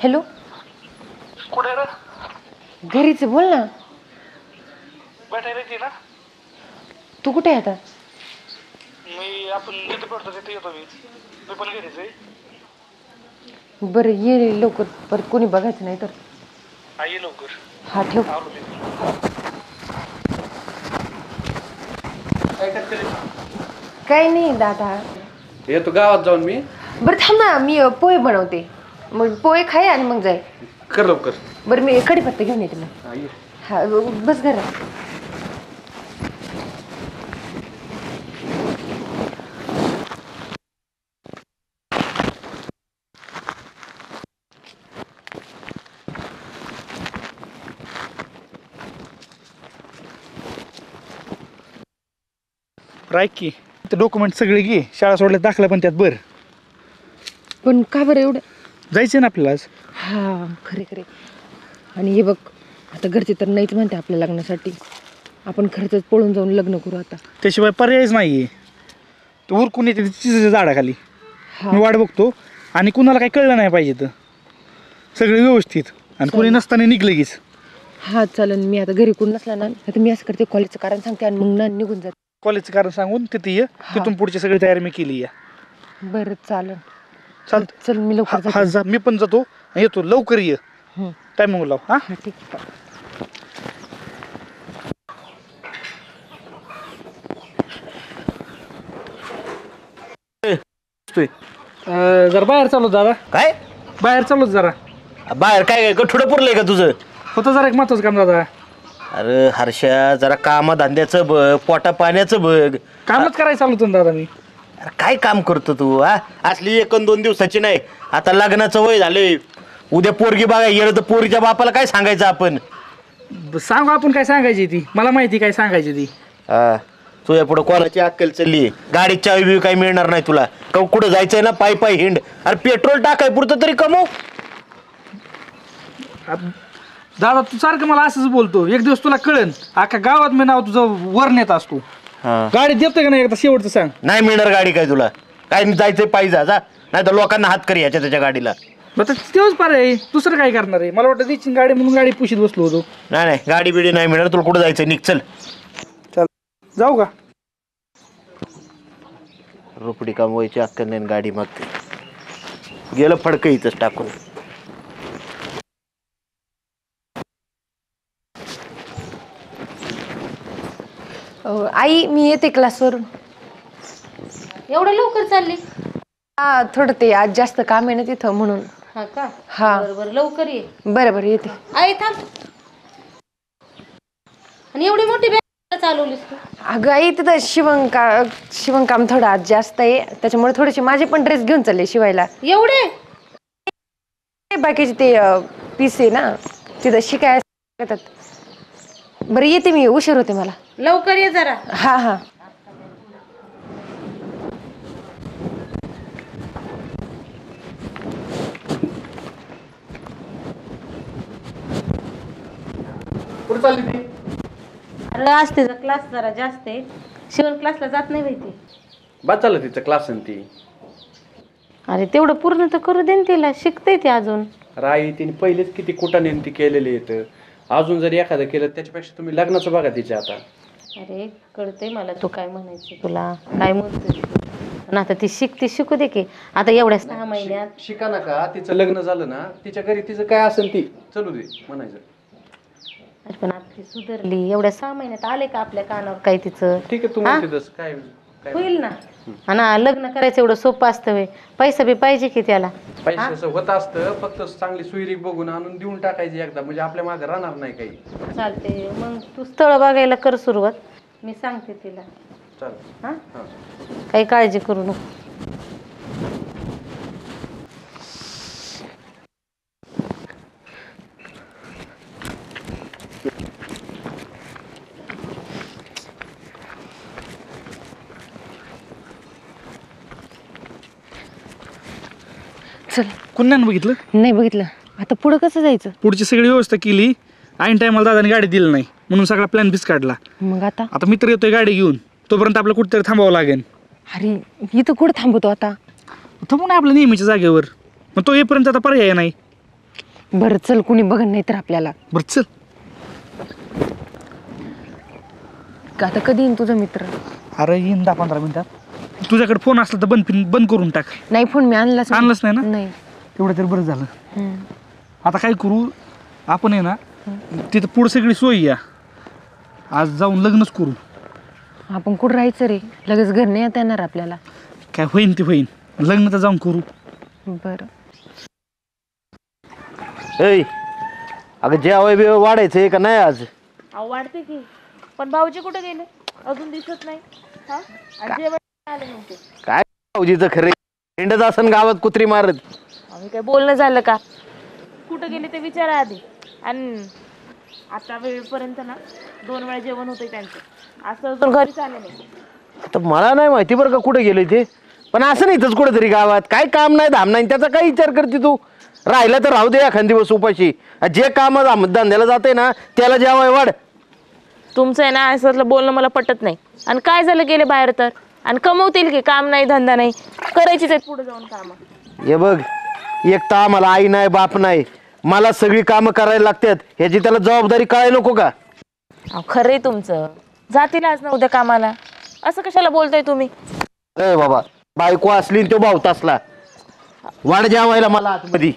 Hello कुठे रे? घरीच बोल ना. भेटायला ना. तू कुठे आहे आता? मी आपण जिथे पडतो तिथे येतो मी पण घरीच आहे. बरं ये लवकर, परत कोणी बघायचं नाही तर. हा ये लवकर. हा ठेव. आलो मी. काय करते? काही नाही दादा. येतो गावात जाऊन मी. बरं थांब ना, मी पोहे बनवते, मग पोहे खाय आणि मग जाय. कर लवकर. बरं मी कढीपत्ता घेऊन येते मग. हा ये. हा बस घरात. ऐक की ते डॉक्युमेंट सगळे घे, शाळा सोडल्या दाखला पण त्यात बर. पण का बरं एवढं? जायचं ना आपल्याला आज. हा खरे खरे. आणि हे बघ, आता घरचे तर नाहीच म्हणते आपल्या लग्नासाठी. आपण खरंच पळून जाऊन लग्न करू आता. त्याशिवाय पर्यायच नाहीये. तू उरकून येते चिजेच्या झाडाखाली. मी वाट बघतो आणि कुणाला काही कळलं नाही पाहिजे तर सगळे व्यवस्थित आणि कोणी नसताना निघलं कीच. हा चालेल. मी आता घरी कोण नसला ना तर मी असं करते, कॉलेजचं कारण सांगते आणि मग ना निघून जाते. कॉलेजचं कारण सांगून तिथे ये. तिथून पुढची सगळी तयारी मी केली आहे. बरं चालेल. चालतं. चल मी लवकर हा जाते. जा, मी पण जातो. येतो लवकर ये. टायमिंग लाव. हा हा ठीक आहे. जरा बाहेर चालू दादा. काय बाहेर चालू जरा. बाहेर काय गठुडं पुरलंय का तुझं? होतं जरा एक महत्वाचं काम दादा. अरे हर्षा, जरा कामधंद्याचं बघ, पोटा पाण्याचं बघ. कामच करायचं चालू होतं ना दादा मी. अरे काय काम करतो तू? हा असली 1-2 दिवसाची नाही, आता लग्नाचं वय झालंय. उद्या पोरगी बघा गेलं तर पोरीच्या बापाला काय सांगायचं आपण? सांगू आपण काय सांगायची ती, मला माहिती काय सांगायची ती. हा तुझ्या पुढं कोणाची अक्कल चालली? गाडीची चावी बिवी काही मिळणार नाही तुला. कुठं जायचंय ना, पायी पायी हिंड. अरे पेट्रोल टाकाय पुरतं तरी कमव. दादा तू सारखं मला असंच बोलतो. एक दिवस तुला कळन, अख्खा गावात मी नाव तुझं वर नेत असतो. गाडी देतोय का नाही एकदा शेवटचं सांग. नाही मिळणार गाडी काय तुला? काय जायचंय पायी जा, नाही तर लोकांना हात कर याच्या त्याच्या गाडीला. मग तेच पारे, दुसरं काय करणार आहे? मला वाटतं तिची गाडी म्हणून गाडी पुशीत बसलो होतो. नाही गाडी बिडी नाही मिळणार तुला. कुठं जायचंय निघ चल. जाऊ का? रोपडी कमवायची अक्कल नाही, गाडी मागते. गेलं फडकं इथंच टाकून. आई मी येते क्लासवरून. एवढं लवकर चालली? हा थोडं ते आज जास्त काम आहे ना तिथं म्हणून. हा का? हा बरोबर लवकर ये. बरं बरं येते. आई थांब. आणि एवढी मोठी बॅग चालवलीस तू? अगं आई तिथं शिवणकाम थोडं आज जास्त आहे, त्याच्यामुळे थोडेसे माझे पण ड्रेस घेऊन चालले शिवायला. एवढे? बाकीचे ते पीस आहे ना तिथं शिकायला. बरं येते मी, उशीर होते मला. लवकर ये जरा. हा हा. कुठे चालली ती? अरे आज तिचा क्लास जरा जास्त आहे. शिवण क्लासला जात नाही माहिती. बाद झालं तिचं क्लास आणि ती. अरे तेवढं पूर्ण तर करू दे ना तिला, शिकते ती अजून. राई तिने पहिलेच किती कुटाने ती केलेली येतं. अजून जरी एखादं केलं त्याच्यापेक्षा तुम्ही लग्नाचं बघा तिच्या आता. अरे कळतंय मला तू काय म्हणायचं, तुला काय म्हणतोय. पण आता ती शिकू दे की. आता एवढ्या 6 महिन्यात. शिका नका, तिचं लग्न झालं ना तिच्या घरी तिचं काय असेल ती चलू दे म्हणायचं. अरे पण आता ती सुधारली. एवढ्या 6 महिन्यात आले का आपल्या कानावर काय तिचं? ठीक आहे तू म्हणते तसं काय होईल ना. आणि लग्न करायचं एवढं सोपं असतं व्हय? पैसा बी पाहिजे की त्याला. पैशाचं होत असतं, फक्त चांगली सुईरी बघून आणून देऊन टाकायची एकदा, म्हणजे आपल्या मागे राहणार नाही काही. चालते. मग तू स्थळ बघायला कर सुरुवात, मी सांगते तिला. चालेल. हा काही काळजी करू नको. चल. कुणानं बघितलं? नाही बघितलं. आता पुढं कसं जायचं? पुढची सगळी व्यवस्था केली. ऐन टायमाला दादाने गाडी दिली नाही म्हणून सगळा प्लॅन बिस काढला. मग आता मित्र येतोय गाडी घेऊन, तोपर्यंत आपल्याला कुठेतरी थांबावं लागेल. अरे इथं कुठं थांबवतो आता? थांबू ना आपल्या नेहमीच्या जागेवर. मग तो येईपर्यंत आता पर्याय नाही. बरं चल, कुणी बघन नाही तर आपल्याला. बरं चल. का आता कधी येईन तुझा मित्र? अरे येईन 10-15 मिनिटात. तुझ्याकडे फोन असला तर बंद करून टाक. नाही, फोन मी आणलाच आणलंच नाही ना? नाही. एवढं तरी बरं झालं. हम्म. आता काय करू आपण आहे ना, तिथं पुढं सगळी सोय या, आज जाऊन लग्नच करू. आपण कुठं राहायचं रे? लगेच घर नाही येता येणार आपल्याला. काय होईन ते होईन, लग्न तर जाऊन करू. बरं. ऐ अगं जेवाय बिवाय वाढायचंय का नाही आज? अहो वाढते की, पण भाऊजी कुठे गेले? अजून दिसत नाही. हा? आणि जेवण आले नव्हते. काय भाऊजीचं खरे हिंडत असन गावात कुत्री मारत. आम्ही काय बोलणं झालं का? कुठं गेले ते विचारा आधी. आणि आता वेळपर्यंत ना 2 वेळा जेवण होतंय त्यांचं. असं अजून घरीच आले नाही. आता मला नाही माहिती बरं का कुठे गेले ते, पण असं नाही इथंच कुठेतरी गावात काय काम नाही धाम नाही त्याचा काय विचार करते तू? राहिलं तर राहू दे एखाद दिवस उपाशी. जे काम धंद्याला जाते ना त्याला जेवाय वाढ. तुमचं आहे ना असं बोलणं मला पटत नाही. आणि काय झालं गेले बाहेर तर? आणि कमवतील की, काम नाही धंदा नाही, करायचीच आहेत पुढे जाऊन कामं. हे बघ, एक तर आम्हाला आई नाही बाप नाही, मला सगळी कामं करायला लागतात, ह्याची त्याला जबाबदारी कळायला नको का? अहो खरंय तुमचं, जातील आज ना उद्या कामाला. असं कशाला बोलताय तुम्ही? अरे बाबा, बायको असली आणि तो भावता असला, वाढ जेवायला मला आतमध्ये.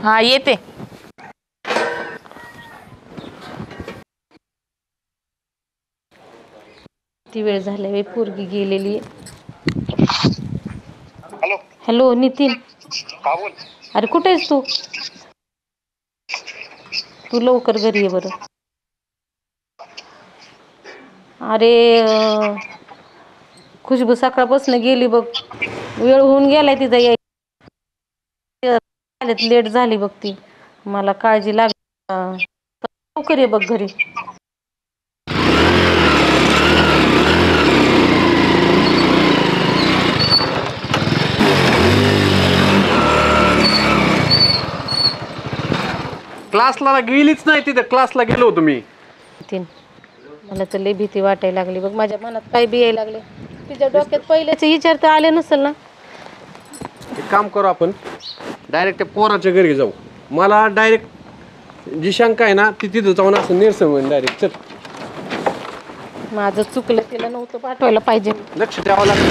हा येते. ती वेळ झाली वे, पोरगी गेलेली. हॅलो नितीन. अरे कुठे आहेस तू? तू लवकर घरी ये बरं. अरे खुशबू सकाळपासून गेली बघ, वेळ होऊन गेलाय तिथं याय. लेट झाली बघ ती, मला काळजी लागली. लवकर ये बघ घरी. क्लासला गेलीच नाही, तिथे क्लासला गेलो होतो मी. नितीन, मला तर लई भीती वाटायला लागली बघ, माझ्या मनात काय बी यायला लागले. तिच्या डोक्यात पहिल्याचे विचार तर आले नसेल ना? एक काम करू आपण, डायरेक्ट त्या पोराच्या घरी जाऊ. मला डायरेक्ट जी शंका आहे ना ती तिथं जाऊन असं निरसन होईल डायरेक्ट. चल, माझं चुकलं, तिला नव्हतं पाठवायला पाहिजे. लक्ष द्यावं लागतं.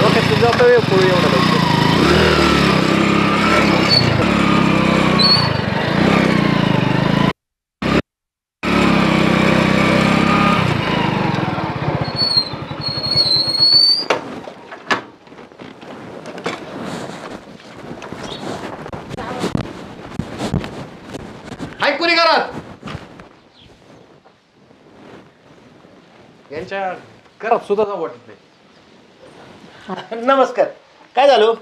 डोक्यात जातो एवढं लवकर. हाय कोणी घरात? यांच्या घरात सुद्धा जाऊ वाटत नाही. नमस्कार. काय झालं?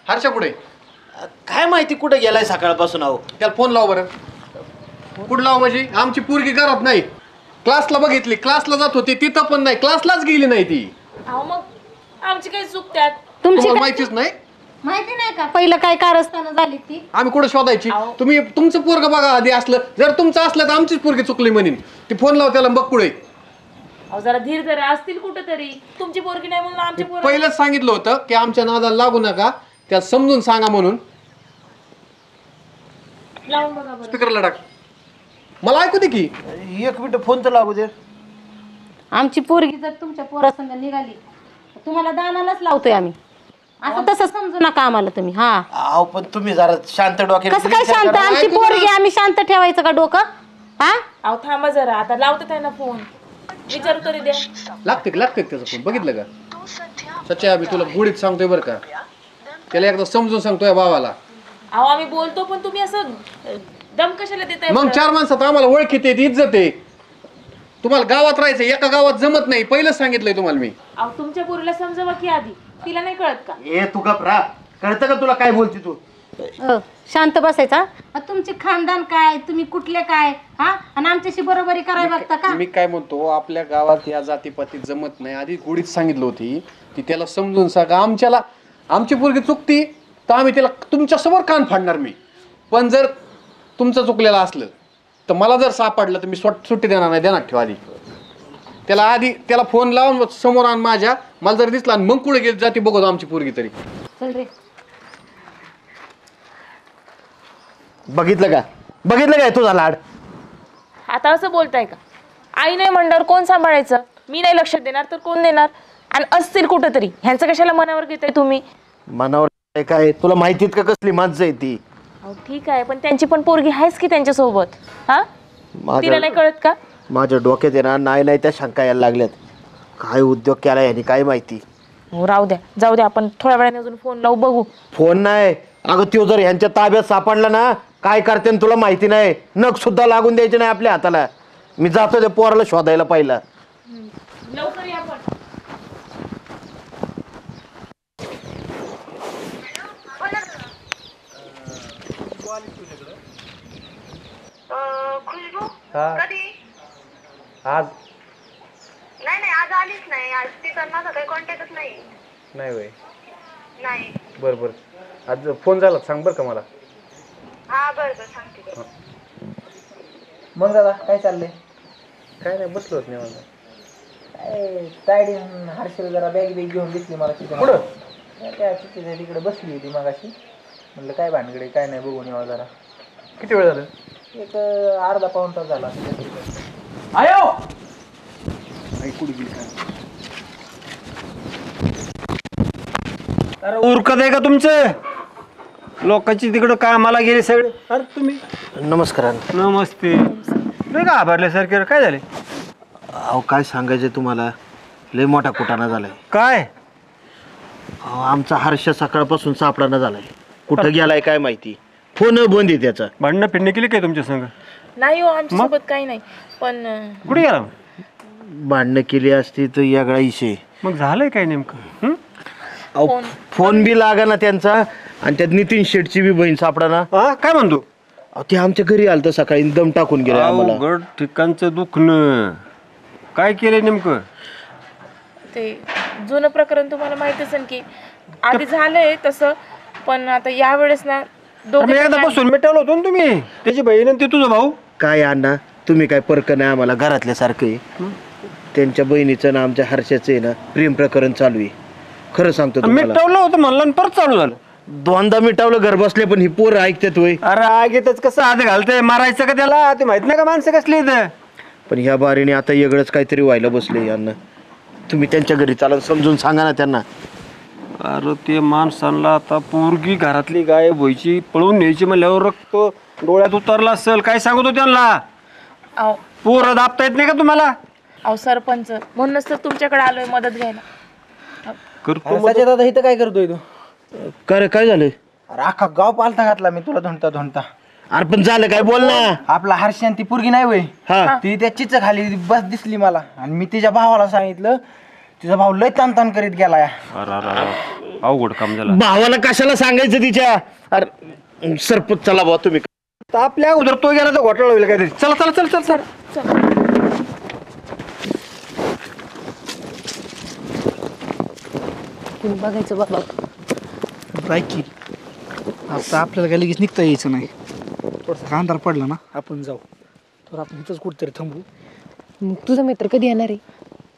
हर्षा कुठे? काय माहिती कुठे गेलाय सकाळपासून. आहो त्याला फोन लाव बरं. कुठं लाव म्हणजे? आमची पोरगी घरात नाही. क्लासला बघितली, क्लासला जात होती, तिथं पण नाही, क्लासलाच गेली नाही ती. अहो मग आमची काही चूक त्यात? तुम्हाला माहितीच नाही? माहिती नाही का पहिलं काय कारस्थानं झाली ती? आम्ही कुठं शोधायची? तुम्ही तुमचं पोरग बघा आधी. असलं जर तुमचं असलं तर आमचीच पोरगी चुकली म्हणेन. ती फोन लाव त्याला, बघ कुठे. अहो जरा धीर धरा, असतील कुठेतरी. तुमची पोरगी नाही म्हणून आमची पोरगी. पहिलंच सांगितलं होतं की आमच्या नादाला लागू नका, त्याला समजून सांगा म्हणून. लावून बघा बरं. स्पीकरला टाक, मला ऐकू दे की. 1 मिनिट फोन तर लागू दे. आमची पोरगी जर तुमच्या पोरासंग निघाली तर तुम्हाला दानालाच लावतोय आम्ही. असं तसं समजू नका आम्हाला तुम्ही. हा अहो पण तुम्ही जरा शांत डोक्याने कसं काय शांत? आमची पोरगी आम्ही शांत ठेवायचं का डोकं? हा अहो थांबा जरा, आता लावते त्यांना फोन, विचारू तरी द्या. लागते त्याचा फोन, बघितलं का? सच्चा मी तुला गुढीत सांगतोय बरं का, त्याला एकदा समजून सांगतोय भावाला. अहो आम्ही बोलतो, पण तुम्ही असं दम कशाला देताय? मग 4 माणसात आम्हाला ओळखीत येते, इज्जत आहे. तुम्हाला गावात राहायचं, एका गावात जमत नाही. पहिलंच सांगितलंय तुम्हाला मी. अहो तुमच्या पोरीला समजावा की आधी, तिला नाही कळत का? तू गप्रा. कळतं का तुला काय बोलती तू? शांत बसायचा. तुमचे खानदान काय, तुम्ही कुठले काय, हा? आणि आमच्याशी बरोबरी करायला बघता का? मी काय म्हणतो, आपल्या गावात या जातीपाती जमत नाही. आधी गुढीत सांगितलं होती ती, त्याला समजून सांगा. आमची पोरगी चुकती तर आम्ही त्याला तुमच्या समोर कान फाडणार मी. पण जर तुमचं चुकलेलं असलं तर मला जर सापडलं तर मी सुट्टी देणार नाही. देणार ठेवा आधी त्याला फोन लावून समोर आण माझ्या. मला जर दिसला मग कुठे गेली जाती बघतो आमची पोरगी तरी. चल रे. बघितलं काय तुझा लाड? आता असं बोलताय का? आई नाही म्हणल्यावर कोण सांभाळायचं? मी नाही लक्ष देणार तर कोण देणार? आणि असतील कुठंतरी, ह्यांचं कशाला मनावर घेताय तुम्ही? मनावर काय? तुला माहितीत का कसली माणसं आहे ती? अहो ठीक आहे, पण त्यांची पण पोरगी आहेच की त्यांच्यासोबत. हा, तिला नाही कळत का? माझ्या डोक्यात आहे ना नाही त्या शंका यायला लागल्यात. काय उद्योग केला यांनी काय माहिती. हो राहू द्या, जाऊ द्या, आपण थोड्या वेळाने अजून फोन लावू, बघू. फोन नाही अगं, तो जर ह्यांच्या ताब्यात सापडला ना काय करते तुला माहिती नाही. नख सुद्धा लागून द्यायचे नाही आपल्या हाताला. मी जातो त्या पोराला शोधायला पहिला. लवकर या पण. खुशबू हा. कधी? आज नाही आज आलीच नाही. आज तिचा माझा काही कॉन्टॅक्टच नाही वय. नाही. बरं बरं, आज फोन झाला सांग बरं का मला. हा बरं सांगते. मग दादा काय चाललंय? काय नाही, बसलो होत निवांत. काय तायडी हर्षल जरा बॅग घेऊन दिसली मला तिथे. कुठं? त्या चिठ्ठीच्या तिकडे बसली होती मगाशी. म्हणलं काय भानगडे काय नाही बघून यावं जरा. किती वेळ झालं? एक अर्धा पाऊण तास झाला. आयो अरे उरकत आहे का तुमचं? लोकांची तिकडं कामाला गेले सगळे. अरे तुम्ही नमस्कार. नमस्ते. नाही का आभारल्यासारखे? काय झाले? अहो काय सांगायचं तुम्हाला, लय मोठा कुटाणा झालाय. काय? अहो, आमचा हर्ष सकाळपासून सापडाना झालाय. कुठं गेलाय काय माहिती. फोन बंद आहे त्याचा. भांडणं फिरणं केली काय तुमच्या संग? नाही हो, आमच्यासोबत काही नाही, पण कुठे गेला? भांडणं केली असती तर यागळा इशे. मग झालंय काय नेमकं? अहो फोन बी लागा ना त्यांचा. आणि त्यात नितीन शेटची बी बहीण सापडाना. हा काय म्हणतो? अहो ते आमच्या घरी आलं तर सकाळी दम टाकून गेलं आम्हाला. अवघड ठिकाणचं दुखणं. काय केलंय नेमकं? ते जुनं प्रकरण तुम्हाला माहित असेल की आधी झालंय तसं, पण आता यावेळेस ना मी एकदा बसून मिटवलं होतं ना तुम्ही. त्याची बहीण आणि ते तुझा भाऊ. काय अण्णा तुम्ही काय परक नाही आम्हाला घरातल्यासारखं आहे. त्यांच्या बहिणीचं ना आमच्या हर्षाचं आहे ना प्रेम प्रकरण चालू आहे. खरं सांगतो तुम्हाला. मिटवलं होतं म्हणलं आणि परत चालू झालं. दोनदा मिटावलं घर बसले पण ही पोरं ऐकतात होय. अरे आगीतच कसं हात घालतंय? मारायचं का त्याला? ते माहित नाही का माणसं कसली इथं? पण ह्या बारीने आता वेगळंच काहीतरी व्हायला बसले यांना. तुम्ही त्यांच्या घरी चालून समजून सांगा ना त्यांना. अरे ते माणसांना आता पोरगी घरातली गायब व्हायची, पळून न्यायची म्हणल्यावर रक्त डोळ्यात उतरला असेल. काय सांगतो त्यांना? अहो पोरं दाबता येत नाही का तुम्हाला? सरपंच म्हणूनच तर तुमच्याकडे आलोय मदत घ्यायला. सच्या दादा इथं काय करतोय तू? काय झालं? अरे अख्खा गाव पालथा घातला मी तुला धुंडता. अरे पण झालं काय बोल ना. आपला हर्षन ती पोरगी नाही वय, हा ती त्या चिच खाली बस दिसली मला. आणि मी तिच्या भावाला सांगितलं. तिचा भाऊ लय ताण करीत गेला. अवघड काम झालं. भावाला कशाला सांगायचं तिच्या? अरे सरपंच चला भाऊ तुम्ही. आपल्या अगोदर तो गेला तर घोटाळा होईल काहीतरी. चला चला चल चल चल. तुम्ही बघायचं बाबा. की आता आपल्याला काय लगेच निघता यायचं नाही. थोडासा अंधार पडला ना आपण जाऊ. तर आपण इथंच कुठेतरी थांबू. मग तुझा मित्र कधी येणार आहे?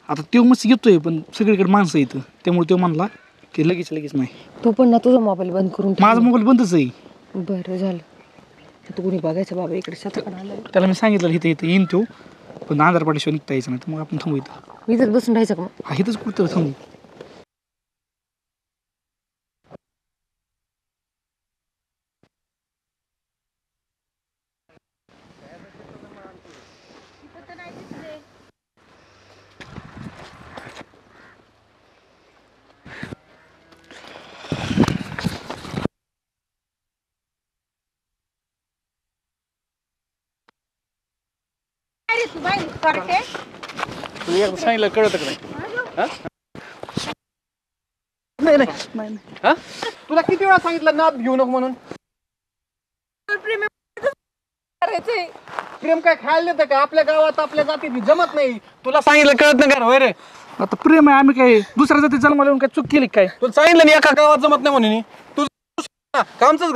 आता तो मस्त येतोय पण सगळीकडे माणसं येतं त्यामुळे तो म्हणला की लगेच नाही. तू पण ना तुझा मोबाईल बंद करून ठेव. माझा मोबाईल बंदच आहे. बरं झालं. तू कोणी बघायचं बाबा इकडे शेताकडे आलं. त्याला मी सांगितलं इथं येईन तो, पण अंधार पडल्याशिवाय निघता यायचं नाही. तर मग आपण थांबू इथं. इथंच बसून राहायचं का मग? हा इथंच कुठेतरी थांबू. तुला एकदा सांगितलं कळत का नाही? हा? तुला किती वेळा सांगितलं ना घेऊ नको म्हणून? प्रेम काय खायला देतं का? आपल्या गावात आपल्या जातीत जमत नाही. तुला सांगितलं कळत नाही का होय रे? आता प्रेम आहे. आम्ही काय दुसऱ्या जाती जन्माला येऊन काय चूक केली काय? तुला सांगितलं नाही एका गावात जमत नाही म्हणून. तुझं कामच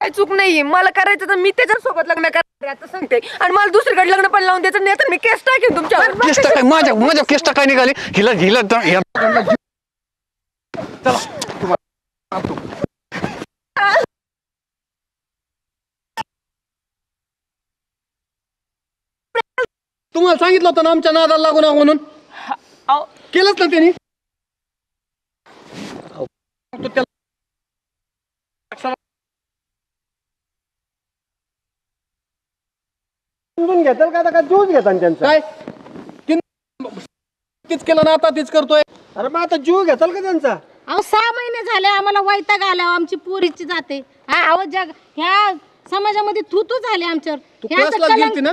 काय चूक नाहीये. मला करायचं तर मी त्याच्यासोबत लग्न करायचं सांगते. आणि मला दुसरीकडे लग्न पण लावून द्यायचं नाही तर मी केस टाकेन तुमच्यावर. केष्टा काय माझ्या केष्टा काय निघाली? हिला चला तुम्हाला सांगितलं होतं ना आमच्या नादाला लागू नका म्हणून. अहो, केलंच ना त्यांनी. समजून घेताल का आता का ज्यूस घेताल त्यांचा? काय तीच केलं ना आता तीच करतोय. अरे मग आता जीव घेताल का त्यांचा? अहो 6 महिने झाले आम्हाला वैताग आला आमची पोरीची जाते हा अहो जग ह्या समाजामध्ये थू झाले आमच्यावर तू हे असं क्लासला कलंक- गेलती ना?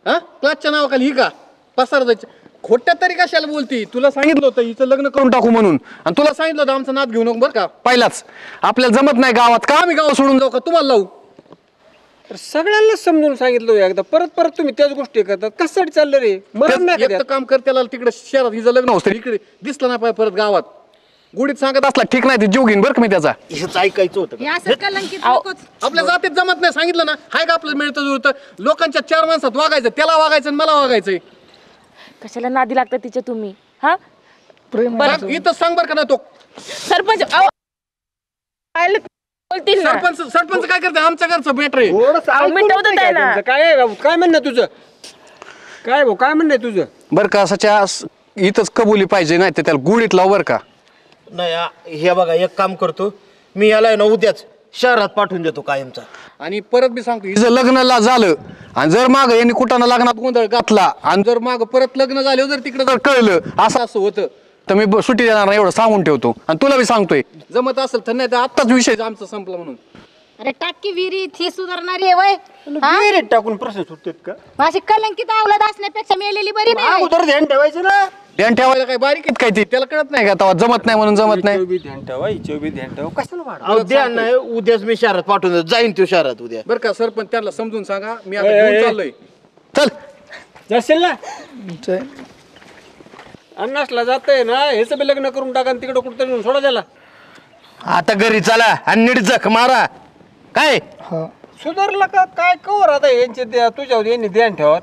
हा क्लासच्या नावाखाली ही का पसार जायचं खोट्या तरी कशाला बोलती? तुला सांगितलं होतं हिचं लग्न करून टाकू म्हणून, आणि तुला सांगितलं होतं आमचं नाद घेऊ नको बरं का पहिलाच. आपल्याला जमत नाही गावात का आम्ही गाव सोडून जाऊ का तुम्हाला लावू? अरे सगळ्यांना समजून सांगितलं होतं एकदा, परत परत तुम्ही त्याच गोष्टी करतात. कशासाठी चाललं रे? मरण नाही का एक तर काम कर त्याला तिकडे शहरात हिचं लग्न होतं इकडे दिसलं नाही पाहिजे परत गावात. गुढीत सांगत असला ठीक नाही ते जीव घेईन बरं का मी त्याचा. हेच ऐकायचं होतं हे असं कलंकित नकोच. आपल्या जातीत जमत नाही सांगितलं ना. हाय का आपलं मिळतं जुळतं लोकांच्या 4 माणसात वागायचं, त्याला वागायचं आणि मला वागायचंय. कशाला नादी लागता तिच्या तुम्ही हा सांग, इथं सांग बरं का ना तो सरपंच अहो, काय बोलतील ना सरपंच काय करते आमच्या घरचं बेटर आहे. थोडंसं अहो, ऐकून मिटवतात नाही आहे का ना. त्यांचं? काय आहे भाऊ? काय म्हणणं तुझं? काय भाऊ काय म्हणणं तुझं? बरं का सच्या इथंच कबुली पाहिजे नाही तर त्याला गुढीत लाव बरं का. नाही हे बघा एक काम करतो मी याला आहे ना उद्याच शहरात पाठवून देतो कायमचा. आणि परत मी सांगतो हिचं लग्नाला झालं आणि जर माग यांनी कुठाना लग्नात गोंधळ घातला आणि जर माग परत लग्न झाले जर तिकडे जर कळलं असं असं होतं तर मी सुट्टी देणार नाही एवढं सांगून ठेवतो. आणि तुला मी सांगतोय जमत असेल तर नाही तर आत्ताच विषय आमचा संपला म्हणून. अरे टाकी विहिरीत ही सुधारणारी आहे वय हा? विहिरीत टाकून प्रश्न सुटतात का? माझी कलंकित अवलाद असण्यापेक्षा मेलेली बरी नाही अगोदर ध्यान ठेवायचं ना. ध्यान ठेवायला काय बारीक आहेत काय ती त्याला कळत नाही का तेव्हा जमत नाही म्हणून जमत नाही. हिचं बी ध्यान ठेवा हिचं बी ध्यान ठेवा. कशाला वाढ? अहो द्या नाही उद्याच मी शहरात पाठवून देतो जाईन तो शहरात उद्या. बरं का सरपंच त्याला समजून सांगा मी आता ए, घेऊन ए, चाललोय. चल जाशील ना अन्नासला जातंय ना हेच बी लग्न करून टाका आणि तिकडे कुठं नेऊन सोडा त्याला. आता घरी चला आणि नीट जख मारा काय. सुधारला का काय कवर आता यांचे तुझ्या यांनी ध्यान ठेवत.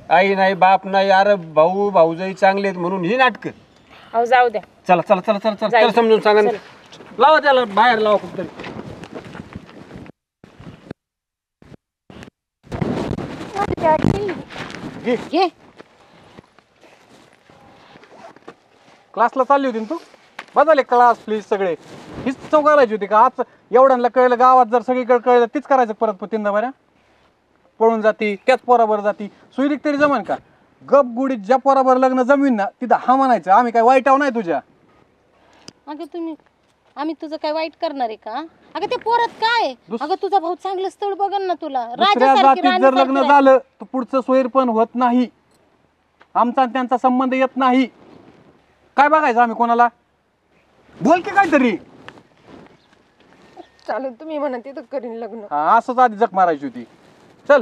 आई नाही बाप नाही अरे भाऊ भाऊजाई चांगले आहेत म्हणून ही नाटकं. अहो जाऊ द्या चला चला चला चला चला त्याला समजून सांगा ना. लावा त्याला बाहेर लावा कुठतरी. घे क्लासला चालली होती ना तू बदल क्लास प्लीज सगळे हीच चव करायची होती का? आज एवढ्यांना कळलं गावात जर सगळीकडे कळलं तीच करायचं परत तीनदा बऱ्या पळून जाती त्याच पोराबर जाती सुईरिक तरी जमन का? गप गुडीत ज्या पोराबर लग्न जमीन ना तिथं हा म्हणायचं आम्ही काय वाईटाव नाही तुझ्या. अगं तुम्ही आम्ही तुझं काय वाईट करणार आहे का? अगं ते पोरात काय अगं तुझा भाऊ चांगलं स्थळ बघन ना तुला दुसऱ्या राजासारखी जातीत जर लग्न राणीसारखी झालं तर पुढचं सोयीर पण होत नाही. आमचा आणि त्यांचा संबंध येत नाही. काय बघायचं आम्ही कोणाला? बोल की काहीतरी. चालेल तुम्ही म्हणा तिथं करीन लग्न. हा, असंच आधी जग मारायची होती. चल